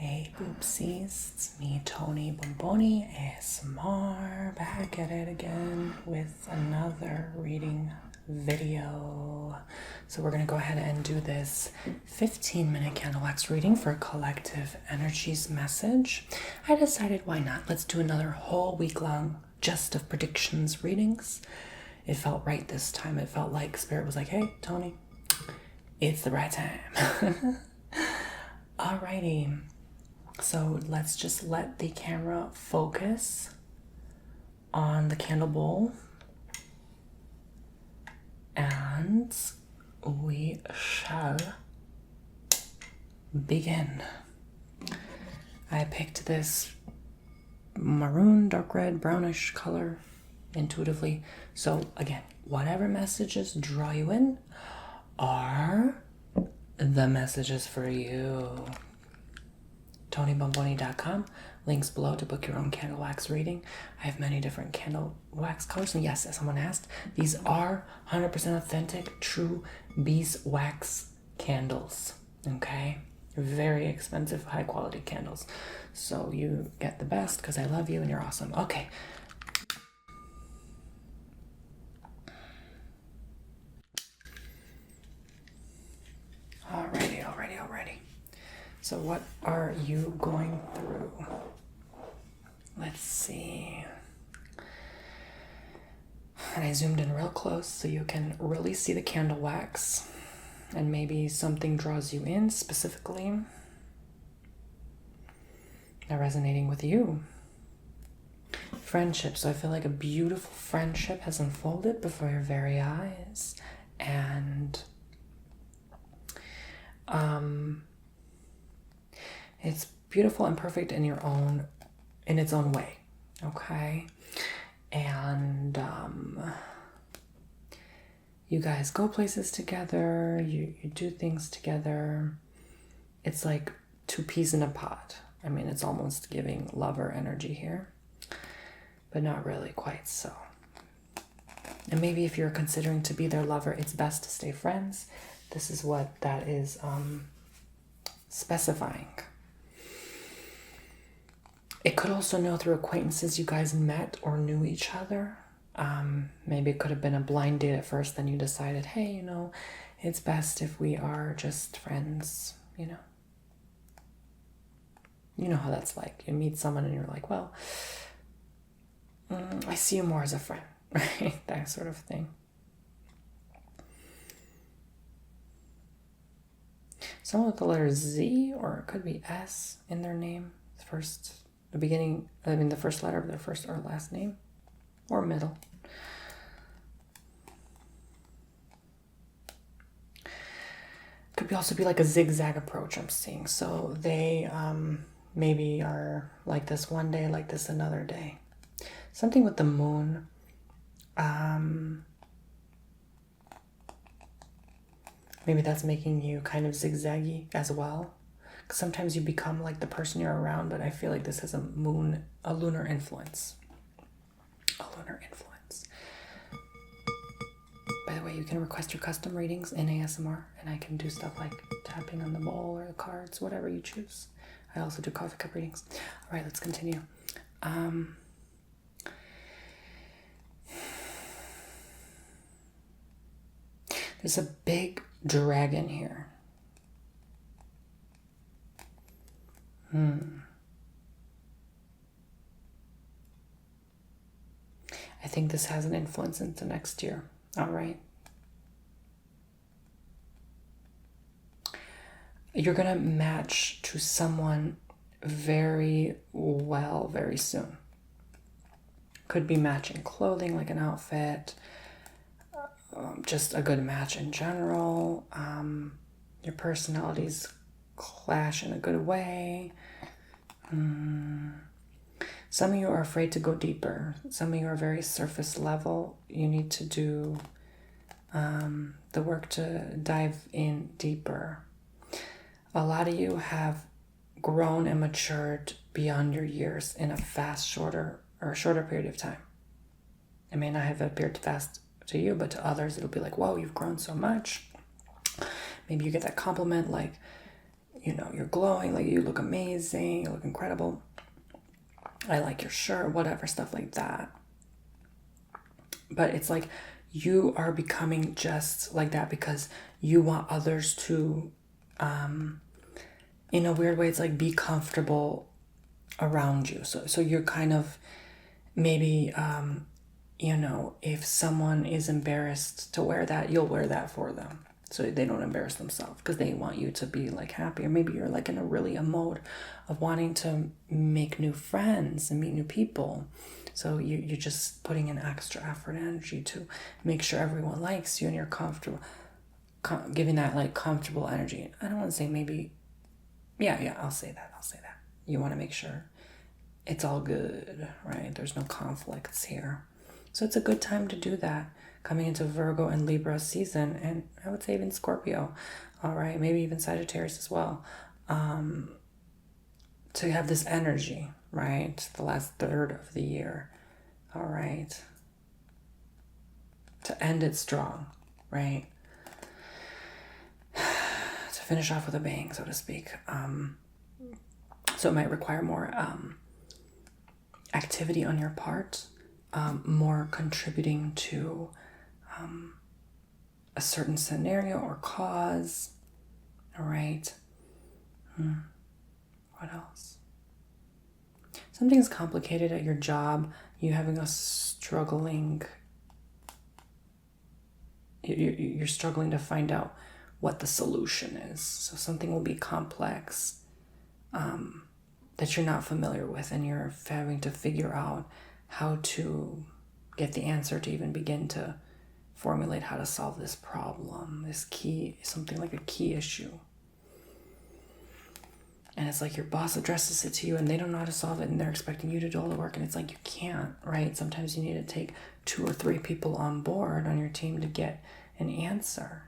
Hey oopsies, it's me, Tony Bomboni, ASMR, back at it again with another reading video. So we're going to go ahead and do this 15-minute candle wax reading for collective energies message. I decided why not? Let's do another whole week-long just of predictions readings. It felt right this time. It felt like Spirit was like, hey, Tony, it's the right time. Alrighty. So let's just let the camera focus on the candle bowl and we shall begin. I picked this maroon, dark red, brownish color intuitively. So again, whatever messages draw you in are the messages for you. TonyBomboni.com. Links below to book your own candle wax reading. I have many different candle wax colors. And yes, as someone asked, these are 100% authentic, true beeswax candles. Okay? Very expensive, high quality candles. So you get the best because I love you and you're awesome. Okay. Alrighty. So what are you going through? Let's see. And I zoomed in real close so you can really see the candle wax and maybe something draws you in specifically. They're resonating with you. Friendship. So I feel like a beautiful friendship has unfolded before your very eyes. And it's beautiful and perfect in its own way. Okay. And you guys go places together, you do things together. It's like two peas in a pod. I mean, it's almost giving lover energy here, but not really quite so. And maybe if you're considering to be their lover, it's best to stay friends. This is what that is specifying. It could also know through acquaintances you guys met or knew each other. Maybe it could have been a blind date at first, then you decided, hey, it's best if we are just friends, You know how that's like. You meet someone and you're like, well, I see you more as a friend, right? That sort of thing. Someone with the letter Z, or it could be S in their name. The first letter of their first or last name, or middle. Could also be like a zigzag approach I'm seeing. So they maybe are like this one day, like this another day. Something with the moon. Maybe that's making you kind of zigzaggy as well. Because sometimes you become like the person you're around, but I feel like this has a lunar influence. By the way, you can request your custom readings in ASMR, and I can do stuff like tapping on the bowl or the cards, whatever you choose. I also do coffee cup readings. All right, let's continue. There's a big dragon here. I think this has an influence into next year. All right. You're going to match to someone very well very soon. Could be matching clothing, like an outfit. Just a good match in general. Your personalities clash in a good way. Some of you are afraid to go deeper. Some of you are very surface level. You need to do the work to dive in deeper. A lot of you have grown and matured beyond your years in a shorter period of time. It may not have appeared fast to you, but to others it'll be like, whoa, you've grown so much. Maybe you get that compliment like, you know, you're glowing, like you look amazing, you look incredible. I like your shirt, whatever, stuff like that. But it's like you are becoming just like that because you want others to, in a weird way, it's like be comfortable around you. So you're kind of maybe, you know, if someone is embarrassed to wear that, you'll wear that for them. So they don't embarrass themselves because they want you to be like happy. Or maybe you're like in a mode of wanting to make new friends and meet new people. So you're just putting in extra effort and energy to make sure everyone likes you and you're comfortable, giving that like comfortable energy. I don't want to say maybe, yeah, I'll say that. You want to make sure it's all good, right? There's no conflicts here. So it's a good time to do that coming into Virgo and Libra season, and I would say even Scorpio, all right, maybe even Sagittarius as well, to have this energy, right? The last third of the year, all right, to end it strong, right? To finish off with a bang, so to speak. So it might require more activity on your part, more contributing to a certain scenario or cause. All right. What else? Something's complicated at your job. You having a struggling. You're struggling to find out what the solution is. So something will be complex that you're not familiar with, and you're having to figure out how to get the answer to even begin to formulate how to solve this problem, this key, something like a key issue. And it's like your boss addresses it to you and they don't know how to solve it and they're expecting you to do all the work, and it's like you can't, right? Sometimes you need to take 2 or 3 people on board on your team to get an answer,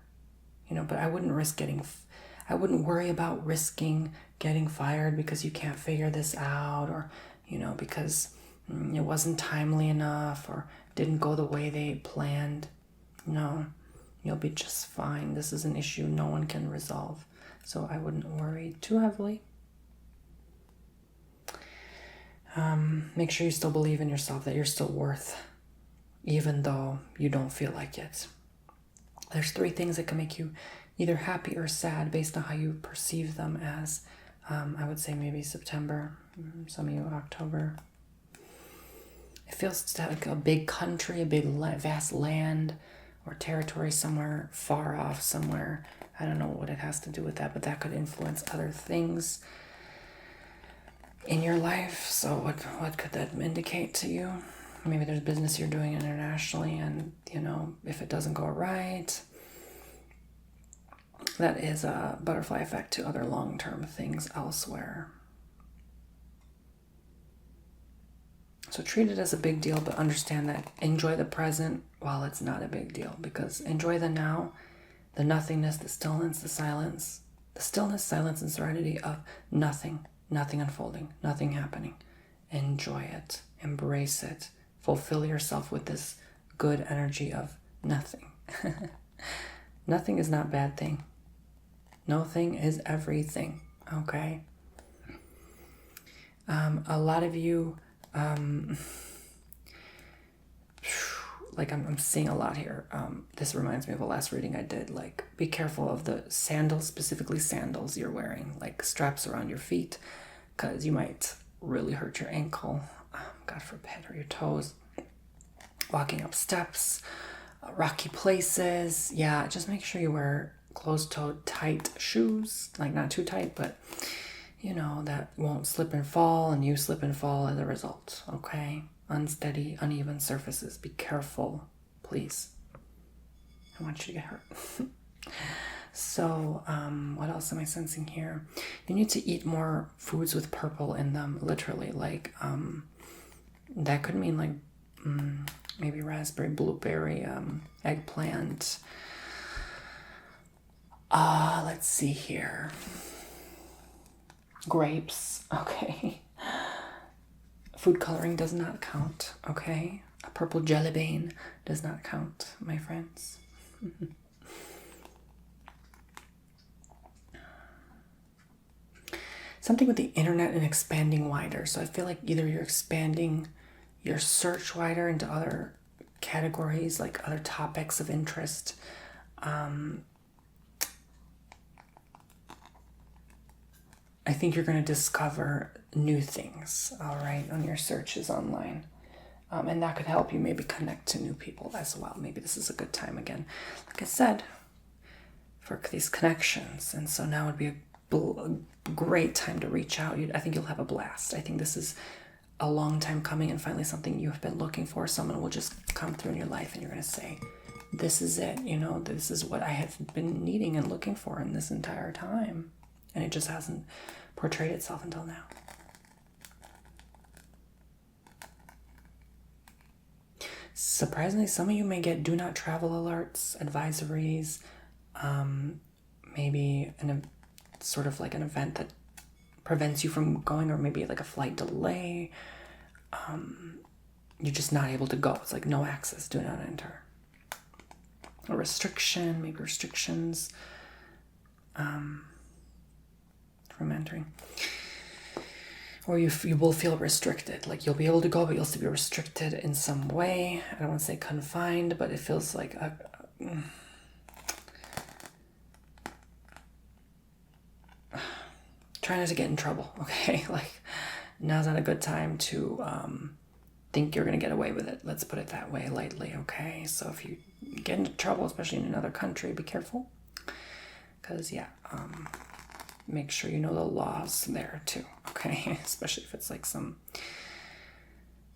you know. But I wouldn't worry about risking getting fired because you can't figure this out, or, you know, because it wasn't timely enough or didn't go the way they planned. No, you'll be just fine. This is an issue no one can resolve. So I wouldn't worry too heavily. Make sure you still believe in yourself, that you're still worth, even though you don't feel like it. There's 3 things that can make you either happy or sad based on how you perceive them as. I would say maybe September, some of you October. It feels like a big country, a big vast land or territory somewhere far off somewhere. I don't know what it has to do with that, but that could influence other things in your life. So what could that indicate to you? Maybe there's business you're doing internationally, and, you know, if it doesn't go right, that is a butterfly effect to other long-term things elsewhere. So treat it as a big deal, but understand that enjoy the present while it's not a big deal, because enjoy the now, the nothingness, the stillness, the silence, and serenity of nothing unfolding, nothing happening. Enjoy it, embrace it, fulfill yourself with this good energy of nothing. Nothing is not a bad thing. No thing is everything, okay? A lot of you, like I'm seeing a lot here. This reminds me of the last reading I did. Like, be careful of the sandals, specifically sandals you're wearing, like straps around your feet, because you might really hurt your ankle, God forbid, or your toes. Walking up steps, rocky places. Yeah, just make sure you wear closed-toed, tight shoes, like not too tight, but, you know, that won't slip and fall, and you slip and fall as a result, okay? Unsteady, uneven surfaces. Be careful, please. I want you to get hurt. So, what else am I sensing here? You need to eat more foods with purple in them, literally. Like, that could mean like maybe raspberry, blueberry, eggplant. Let's see here. Grapes, okay. Food coloring does not count, okay? A purple jelly bean does not count, my friends. something with the internet and expanding wider. So I feel like either you're expanding your search wider into other categories, like other topics of interest. I think you're going to discover new things, all right, on your searches online. And that could help you maybe connect to new people as well. Maybe this is a good time again, like I said, for these connections. And so now would be a great time to reach out. I think you'll have a blast. I think this is a long time coming and finally something you've been looking for. Someone will just come through in your life and you're going to say, this is it. You know, this is what I have been needing and looking for in this entire time. And it just hasn't portrayed itself until now. Surprisingly, some of you may get do not travel alerts, advisories, maybe sort of like an event that prevents you from going, or maybe like a flight delay. You're just not able to go. It's like no access, do not enter. A restriction, maybe restrictions from entering. Or you will feel restricted. Like you'll be able to go, but you'll still be restricted in some way. I don't want to say confined, but it feels like try not to get in trouble, okay? Like now's not a good time to think you're going to get away with it. Let's put it that way, lightly, okay? So if you get into trouble, especially in another country, be careful. Because, yeah, make sure you know the laws there too, okay? Especially if it's like some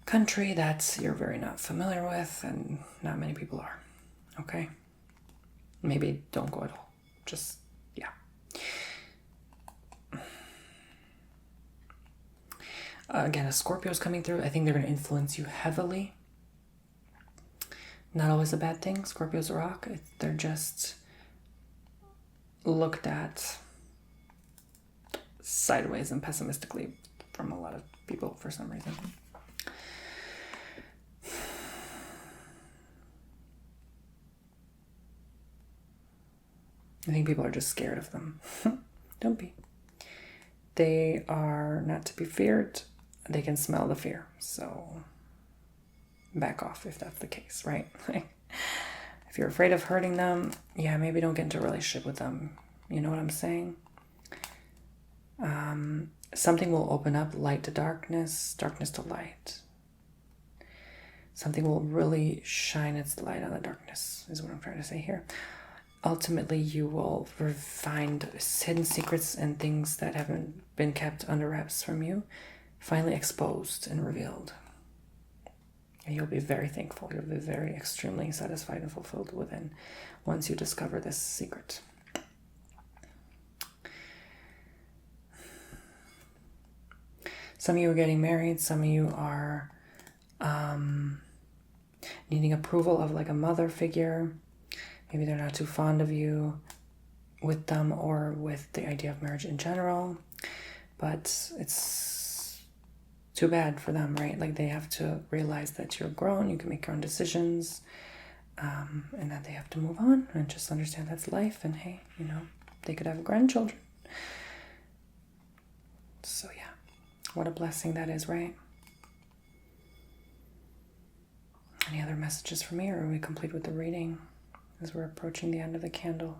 country that you're very not familiar with and not many people are, okay? Maybe don't go at all. Just, yeah. Again, a Scorpio is coming through. I think they're going to influence you heavily. Not always a bad thing. Scorpios rock. They're just looked at sideways and pessimistically from a lot of people for some reason. I think people are just scared of them. Don't be. They are not to be feared. They can smell the fear. So back off if that's the case, right? If you're afraid of hurting them, yeah, maybe don't get into a relationship with them. You know what I'm saying? Something will open up, light to darkness, darkness to light. Something will really shine its light on the darkness, is what I'm trying to say here. Ultimately, you will find hidden secrets and things that haven't been kept under wraps from you, finally exposed and revealed. And you'll be very thankful. You'll be very extremely satisfied and fulfilled within once you discover this secret. Some of you are getting married. Some of you are needing approval of like a mother figure. Maybe they're not too fond of you with them or with the idea of marriage in general. But it's too bad for them, right? Like they have to realize that you're grown, you can make your own decisions, and that they have to move on and just understand that's life. And hey, you know, they could have grandchildren. So yeah, what a blessing that is, right? Any other messages for me, or are we complete with the reading as we're approaching the end of the candle?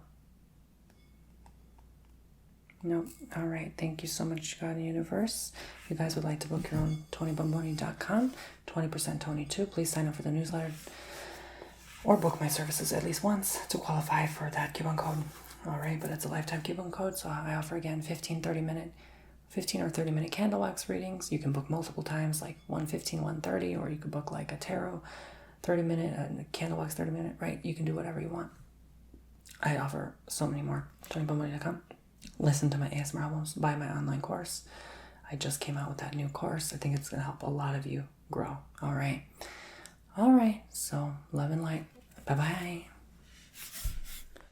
Nope. All right. Thank you so much, God and Universe. If you guys would like to book your own TonyBomboni.com, 20% Tony too, please sign up for the newsletter or book my services at least once to qualify for that coupon code. All right. But it's a lifetime coupon code. So I offer again 15 or 30 minute candle wax readings. You can book multiple times, like 1:15, 1:30, or you could book like a tarot 30-minute, a candle wax 30-minute, right? You can do whatever you want. I offer so many more. TonyBomboni.com. Listen to my ASMR albums, buy my online course. I just came out with that new course. I think it's going to help a lot of you grow. All right. So love and light. Bye-bye.